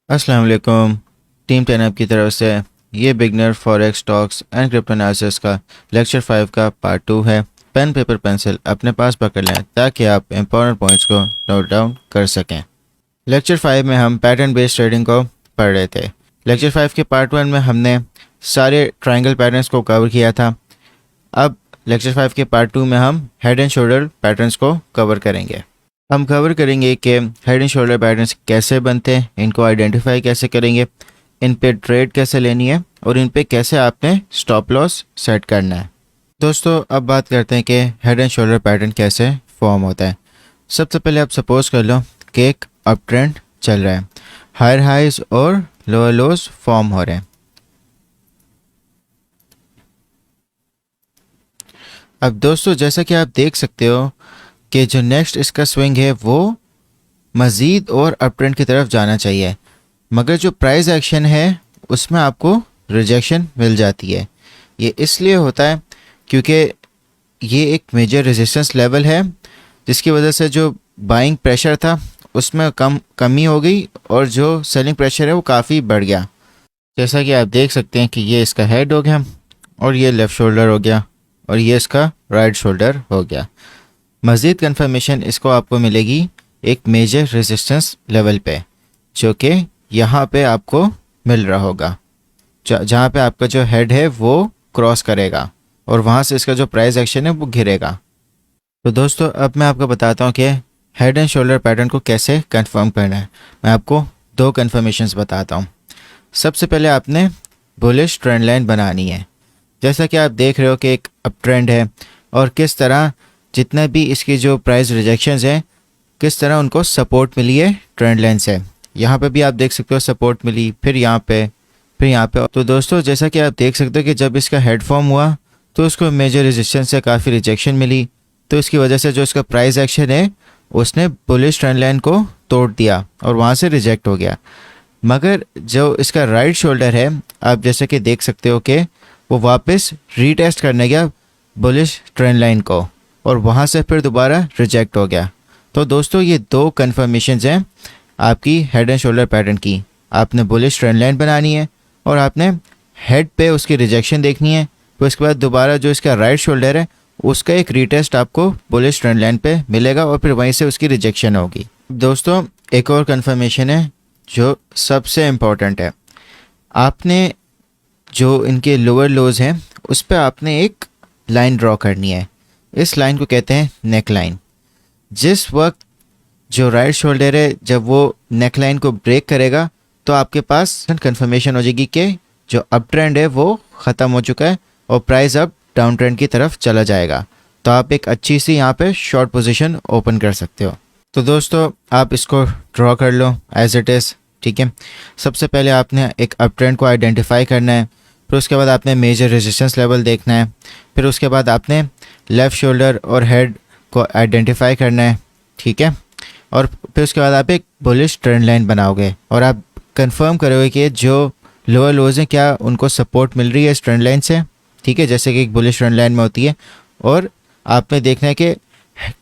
अस्सलाम वालेकुम। टीम 10 की तरफ से ये beginner forex stocks and crypto analysis का लेक्चर 5 का पार्ट 2 है। पेन पेपर पेंसिल अपने पास पकड़ लें ताकि आप इंपॉर्टेंट पॉइंट्स को नोट डाउन कर सकें। लेक्चर 5 में हम पैटर्न बेस्ड ट्रेडिंग को पढ़ रहे थे। लेक्चर 5 के पार्ट 1 में हमने सारे ट्रायंगल पैटर्न्स को कवर किया था। अब लेक्चर 5 के पार्ट 2 में हम हेड एंड शोल्डर पैटर्न्स को कवर करेंगे। हम कवर करेंगे कि हेड एंड शोल्डर पैटर्न्स कैसे बनते हैं, इनको आइडेंटिफाई कैसे करेंगे, इन पे ट्रेड कैसे लेनी है और इन पे कैसे आपने स्टॉप लॉस सेट करना है। दोस्तों अब बात करते हैं कि हेड एंड शोल्डर पैटर्न कैसे फॉर्म होता है। सबसे पहले आप सपोज कर लो कि एक अप ट्रेंड चल रहा है, हायर हाइज और लोअर लोज फॉर्म हो रहे हैं। अब दोस्तों जैसा कि आप देख सकते हो कि जो नेक्स्ट इसका स्विंग है वो मज़ीद और अप ट्रेंड की तरफ जाना चाहिए, मगर जो प्राइस एक्शन है उसमें आपको रिजेक्शन मिल जाती है। ये इसलिए होता है क्योंकि ये एक मेजर रेजिस्टेंस लेवल है जिसकी वजह से जो बाइंग प्रेशर था उसमें कमी हो गई और जो सेलिंग प्रेशर है वो काफ़ी बढ़ गया। जैसा कि आप देख सकते हैं कि ये इसका हेड हो गया और ये लेफ़्ट शोल्डर हो गया और ये इसका राइट शोल्डर हो गया। मज़ीद कंफर्मेशन इसको आपको मिलेगी एक मेजर रेजिस्टेंस लेवल पे, जो कि यहाँ पे आपको मिल रहा होगा, जहाँ पे आपका जो हेड है वो क्रॉस करेगा और वहाँ से इसका जो प्राइस एक्शन है वो गिरेगा। तो दोस्तों अब मैं आपको बताता हूँ कि हेड एंड शोल्डर पैटर्न को कैसे कंफर्म करना है। मैं आपको दो कंफर्मेशंस बताता हूँ। सबसे पहले आपने बुलिश ट्रेंड लाइन बनानी है। जैसा कि आप देख रहे हो कि एक अप ट्रेंड है और किस तरह जितने भी इसकी जो प्राइस रिजेक्शंस हैं किस तरह उनको सपोर्ट मिली है ट्रेंड लाइन से। यहाँ पे भी आप देख सकते हो सपोर्ट मिली, फिर यहाँ पे, फिर यहाँ पे। तो दोस्तों जैसा कि आप देख सकते हो कि जब इसका हेड फॉर्म हुआ तो उसको मेजर रेजिस्टेंस से काफ़ी रिजेक्शन मिली, तो इसकी वजह से जो इसका प्राइस एक्शन है उसने बुलिश ट्रेंड लाइन को तोड़ दिया और वहाँ से रिजेक्ट हो गया। मगर जो इसका राइट शोल्डर है आप जैसे कि देख सकते हो कि वो वापस रीटेस्ट करने गया बुलिश ट्रेंड लाइन को और वहाँ से फिर दोबारा रिजेक्ट हो गया। तो दोस्तों ये दो कन्फर्मेशंस हैं आपकी हेड एंड शोल्डर पैटर्न की। आपने बुलिश ट्रेंड लाइन बनानी है और आपने हेड पे उसकी रिजेक्शन देखनी है, फिर उसके बाद दोबारा जो इसका राइट शोल्डर है उसका एक रीटेस्ट आपको बुलिश ट्रेंड लाइन पे मिलेगा और फिर वहीं से उसकी रिजेक्शन होगी। दोस्तों एक और कन्फर्मेशन है जो सबसे इम्पॉर्टेंट है। आपने जो इनके लोअर लोज हैं उस पर आपने एक लाइन ड्रॉ करनी है। इस लाइन को कहते हैं नेक लाइन। जिस वक्त जो राइट शोल्डर है जब वो नेक लाइन को ब्रेक करेगा तो आपके पास कंफर्मेशन हो जाएगी कि जो अप ट्रेंड है वो ख़त्म हो चुका है और प्राइस अब डाउन ट्रेंड की तरफ चला जाएगा। तो आप एक अच्छी सी यहाँ पे शॉर्ट पोजीशन ओपन कर सकते हो। तो दोस्तों आप इसको ड्रॉ कर लो एज इट इज़, ठीक है। सबसे पहले आपने एक अप ट्रेंड को आइडेंटिफाई करना है, फिर उसके बाद आपने मेजर रेजिस्टेंस लेवल देखना है, फिर उसके बाद आपने लेफ़्ट शोल्डर और हेड को आइडेंटिफाई करना है, ठीक है। और फिर उसके बाद आप एक बुलिश ट्रेंड लाइन बनाओगे और आप कंफर्म करोगे कि जो लोअर लोज हैं क्या उनको सपोर्ट मिल रही है इस ट्रेंड लाइन से, ठीक है, जैसे कि एक बुलिश ट्रेंड लाइन में होती है। और आपने देखना है कि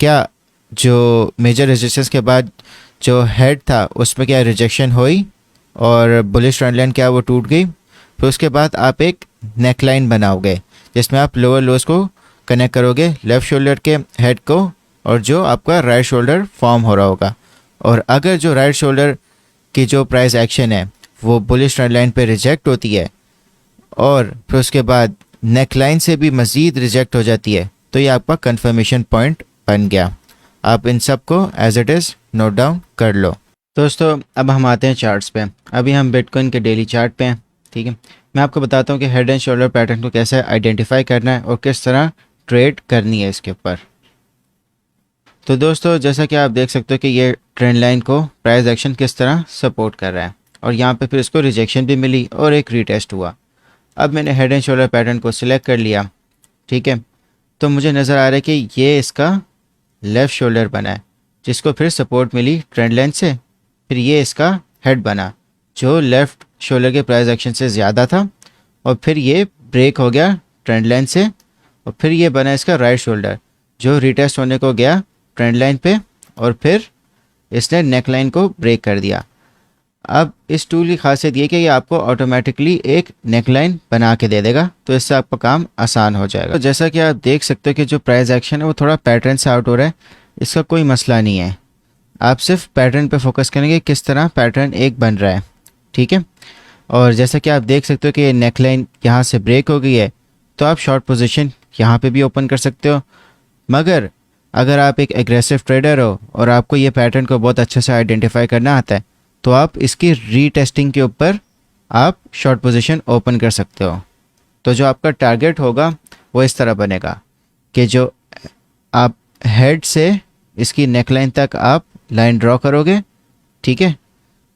क्या जो मेजर रेजिस्टेंस के बाद जो हेड था उसमें क्या रिजेक्शन हुई और बुलिश ट्रेंड लाइन क्या वो टूट गई। फिर उसके बाद आप एक नेक लाइन बनाओगे जिसमें आप लोअर लोज को कनेक्ट करोगे लेफ़्ट शोल्डर के हेड को और जो आपका राइट शोल्डर फॉर्म हो रहा होगा। और अगर जो राइट शोल्डर की जो प्राइस एक्शन है वो बुलिश ट्रेंड लाइन पे रिजेक्ट होती है और फिर उसके बाद नेक लाइन से भी मज़ीद रिजेक्ट हो जाती है तो ये आपका कंफर्मेशन पॉइंट बन गया। आप इन सब को as it is note down कर लो। दोस्तों अब हम आते हैं चार्ट्स पे। अभी हम बिटकॉइन के डेली चार्ट पे हैं, ठीक है। मैं आपको बताता हूँ कि हेड एंड शोल्डर पैटर्न को कैसे आइडेंटिफाई करना है और किस तरह ट्रेड करनी है इसके ऊपर। तो दोस्तों जैसा कि आप देख सकते हो कि ये ट्रेंड लाइन को प्राइस एक्शन किस तरह सपोर्ट कर रहा है और यहाँ पे फिर इसको रिजेक्शन भी मिली और एक रीटेस्ट हुआ। अब मैंने हेड एंड शोल्डर पैटर्न को सिलेक्ट कर लिया, ठीक है। तो मुझे नज़र आ रहा है कि ये इसका लेफ़्ट शोल्डर बना है जिसको फिर सपोर्ट मिली ट्रेंड लाइन से, फिर ये इसका हेड बना जो लेफ़्ट शोल्डर के प्राइस एक्शन से ज़्यादा था और फिर ये ब्रेक हो गया ट्रेंड लाइन से और फिर ये बना इसका राइट शोल्डर जो रिटेस्ट होने को गया ट्रेंड लाइन पे और फिर इसने नेक लाइन को ब्रेक कर दिया। अब इस टूल की खासियत ये कि ये आपको ऑटोमेटिकली एक नेकलाइन बना के दे देगा, तो इससे आपका काम आसान हो जाएगा। तो जैसा कि आप देख सकते हो कि जो प्राइस एक्शन है वो थोड़ा पैटर्न से आउट हो रहा है, इसका कोई मसला नहीं है। आप सिर्फ पैटर्न पे फोकस करेंगे, किस तरह पैटर्न एक बन रहा है, ठीक है। और जैसा कि आप देख सकते हो कि ये नेकलाइन यहाँ से ब्रेक हो गई है, तो आप शॉर्ट पोजीशन यहाँ पे भी ओपन कर सकते हो। मगर अगर आप एक एग्रेसिव ट्रेडर हो और आपको ये पैटर्न को बहुत अच्छे से आइडेंटिफाई करना आता है, तो आप इसकी रीटेस्टिंग के ऊपर आप शॉर्ट पोजीशन ओपन कर सकते हो। तो जो आपका टारगेट होगा वो इस तरह बनेगा कि जो आप हेड से इसकी नेकलाइन तक आप लाइन ड्रॉ करोगे, ठीक है,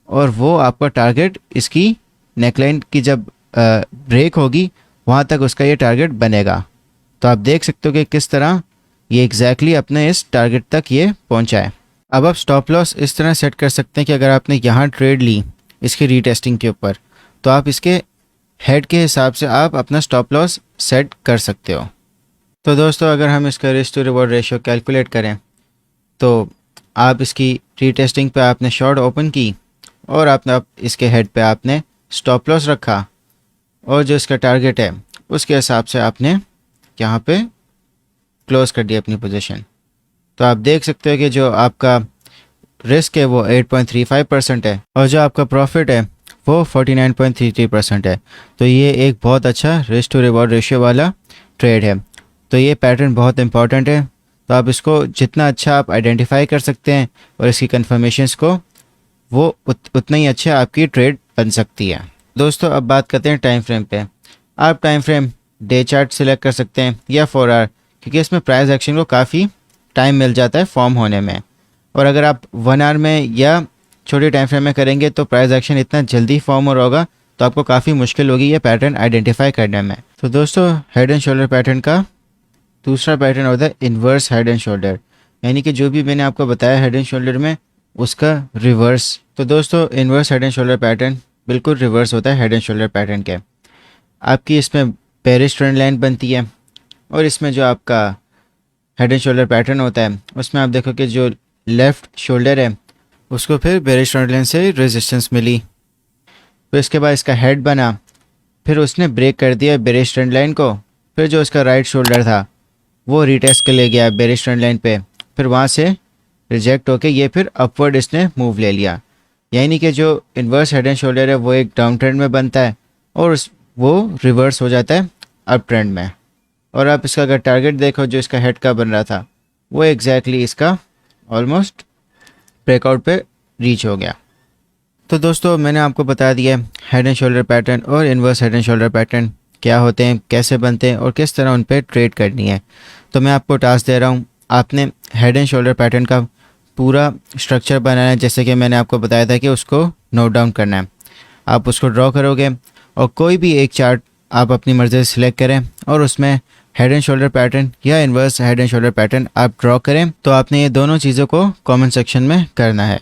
और वो आपका टारगेट इसकी नेकलाइन की जब ब्रेक होगी वहाँ तक उसका ये टारगेट बनेगा। तो आप देख सकते हो कि किस तरह ये एग्जैक्टली अपने इस टारगेट तक ये पहुँचा है। अब आप स्टॉप लॉस इस तरह सेट कर सकते हैं कि अगर आपने यहाँ ट्रेड ली इसकी रीटेस्टिंग के ऊपर, तो आप इसके हेड के हिसाब से आप अपना स्टॉप लॉस सेट कर सकते हो। तो दोस्तों अगर हम इसका risk to reward ratio calculate करें, तो आप इसकी रीटेस्टिंग पे आपने शॉर्ट ओपन की और आपने इसके हेड पे आपने स्टॉप लॉस रखा, और जो इसका टारगेट है उसके हिसाब से आपने यहाँ पे क्लोज कर दिया अपनी पोजीशन। तो आप देख सकते हो कि जो आपका रिस्क है वो 8.35% है और जो आपका प्रॉफिट है वो 49.33% है। तो ये एक बहुत अच्छा रिस्क टू रिवॉर्ड रेशियो वाला ट्रेड है। तो ये पैटर्न बहुत इंपॉर्टेंट है, तो आप इसको जितना अच्छा आप आइडेंटिफाई कर सकते हैं और इसकी कन्फर्मेशंस को, वो उतना ही अच्छा आपकी ट्रेड बन सकती है। दोस्तों अब बात करते हैं टाइम फ्रेम पे। आप time frame day chart select कर सकते हैं या 4 आवर, क्योंकि इसमें प्राइस एक्शन को काफ़ी टाइम मिल जाता है फॉर्म होने में। और अगर आप 1 आवर में या छोटे टाइम फ्रेम में करेंगे तो प्राइस एक्शन इतना जल्दी फॉर्म हो रहा होगा, तो आपको काफ़ी मुश्किल होगी ये पैटर्न आइडेंटिफाई करने में। तो दोस्तों हेड एंड शोल्डर पैटर्न का दूसरा पैटर्न होता है इन्वर्स हेड एंड शोल्डर, यानी कि जो भी मैंने आपको बताया हेड एंड शोल्डर में उसका रिवर्स। तो दोस्तों inverse head and shoulder pattern बिल्कुल रिवर्स होता है हेड एंड शोल्डर पैटर्न के। आपकी इसमें बेरिश ट्रेंड लाइन बनती है और इसमें जो आपका हेड एंड शोल्डर पैटर्न होता है उसमें आप देखो कि जो लेफ़्ट शोल्डर है उसको फिर बेरिश ट्रेंड लाइन से रेजिस्टेंस मिली, तो इसके बाद इसका हेड बना, फिर उसने ब्रेक कर दिया बेरिश ट्रेंड लाइन को, फिर जो इसका राइट शोल्डर था वो रीटेस्ट के ले गया बेरिश ट्रेंड लाइन पे, फिर वहाँ से रिजेक्ट होके ये फिर अपवर्ड इसने मूव ले लिया। यानी कि जो इन्वर्स हेड एंड शोल्डर है वो एक डाउन ट्रेंड में बनता है और वो रिवर्स हो जाता है अप ट्रेंड में। और आप इसका अगर टारगेट देखो जो इसका हेड का बन रहा था वो एग्जैक्टली इसका ऑलमोस्ट ब्रेकआउट पे रीच हो गया। तो दोस्तों मैंने आपको बता दिया हेड एंड शोल्डर पैटर्न और inverse head and shoulder pattern क्या होते हैं, कैसे बनते हैं और किस तरह उन पर ट्रेड करनी है। तो मैं आपको टास्क दे रहा हूँ, आपने हेड एंड शोल्डर पैटर्न का पूरा स्ट्रक्चर बनाना है, जैसे कि मैंने आपको बताया था कि उसको नोट डाउन करना है। आप उसको ड्रॉ करोगे और कोई भी एक चार्ट आप अपनी मर्ज़ी से सिलेक्ट करें और उसमें हेड एंड शोल्डर पैटर्न या inverse head and shoulder pattern आप ड्रॉ करें। तो आपने ये दोनों चीज़ों को कमेंट सेक्शन में करना है।